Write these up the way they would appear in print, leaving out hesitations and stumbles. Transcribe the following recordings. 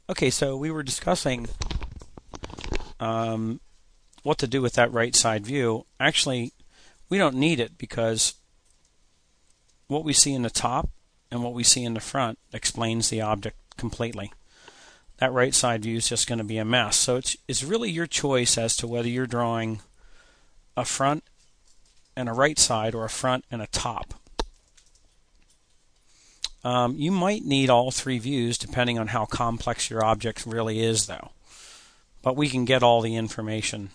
Okay, so we were discussing um, what to do with that right side view. Actually, we don't need it because what we see in the top and what we see in the front explains the object completely. That right side view is just going to be a mess. So it's really your choice as to whether you're drawing a front and a right side or a front and a top. You might need all three views depending on how complex your object really is, though. But we can get all the information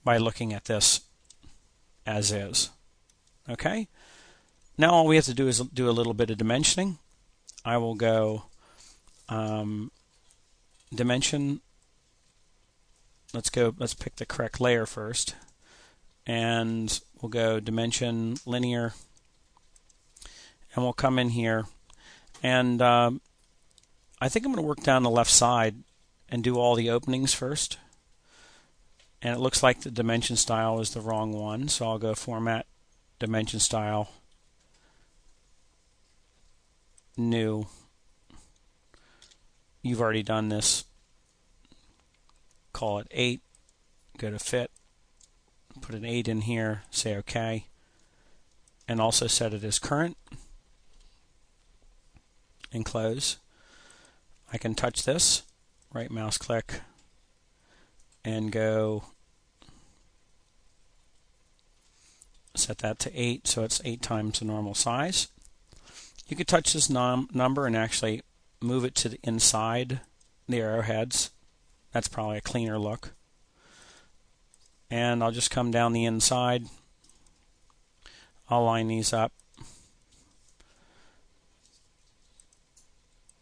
by looking at this as is. Okay? Now all we have to do is do a little bit of dimensioning. I will go dimension. Let's pick the correct layer first. And we'll go dimension linear. And we'll come in here. And I think I'm going to work down the left side and do all the openings first. And it looks like the dimension style is the wrong one, so I'll go Format, Dimension Style, New. You've already done this. Call it 8. Go to Fit. Put an 8 in here. Say OK. And also set it as current. And close. I can touch this. Right mouse click. And go set that to 8, so it's 8 times the normal size. You could touch this number and actually move it to the inside the arrowheads. That's probably a cleaner look. And I'll just come down the inside. I'll line these up.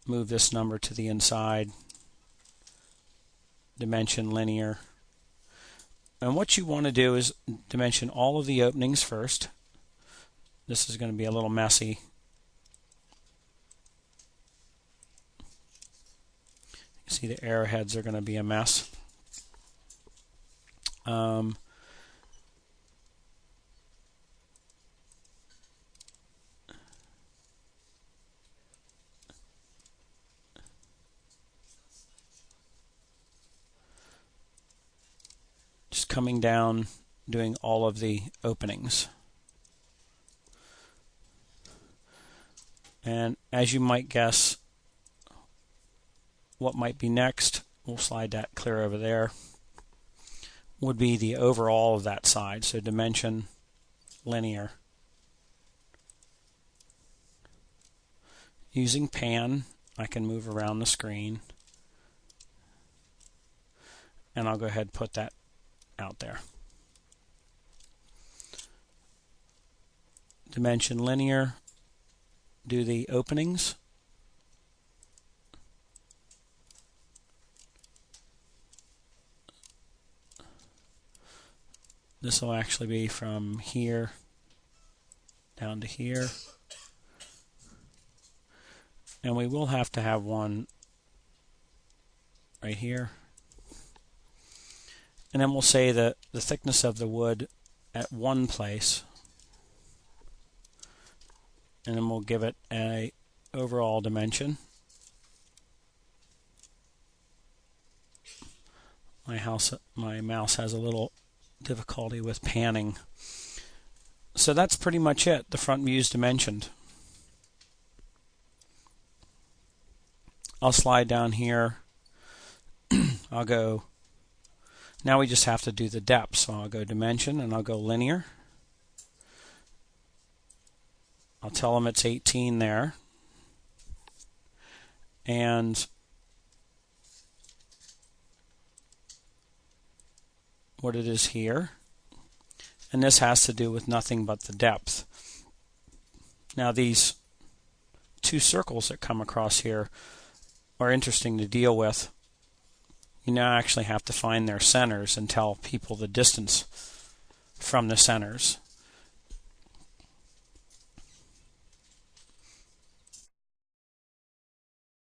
Move this number to the inside. Dimension linear. And what you want to do is dimension all of the openings first. This is going to be a little messy. You see the arrowheads are going to be a mess. Just coming down, doing all of the openings. And as you might guess, what might be next, we'll slide that clear over there, would be the overall of that side. So dimension, linear. Using pan, I can move around the screen. And I'll go ahead and put that out there. Dimension linear, do the openings. This will actually be from here down to here. And we will have to have one right here. And then we'll say that the thickness of the wood at one place. And then we'll give it an overall dimension. My mouse has a little difficulty with panning. So that's pretty much it. The front view is dimensioned. I'll slide down here. I'll go. Now we just have to do the depth. So I'll go dimension and I'll go linear. I'll tell them it's 18 there. And what it is here. And this has to do with nothing but the depth. Now these two circles that come across here are interesting to deal with. You now actually have to find their centers and tell people the distance from the centers.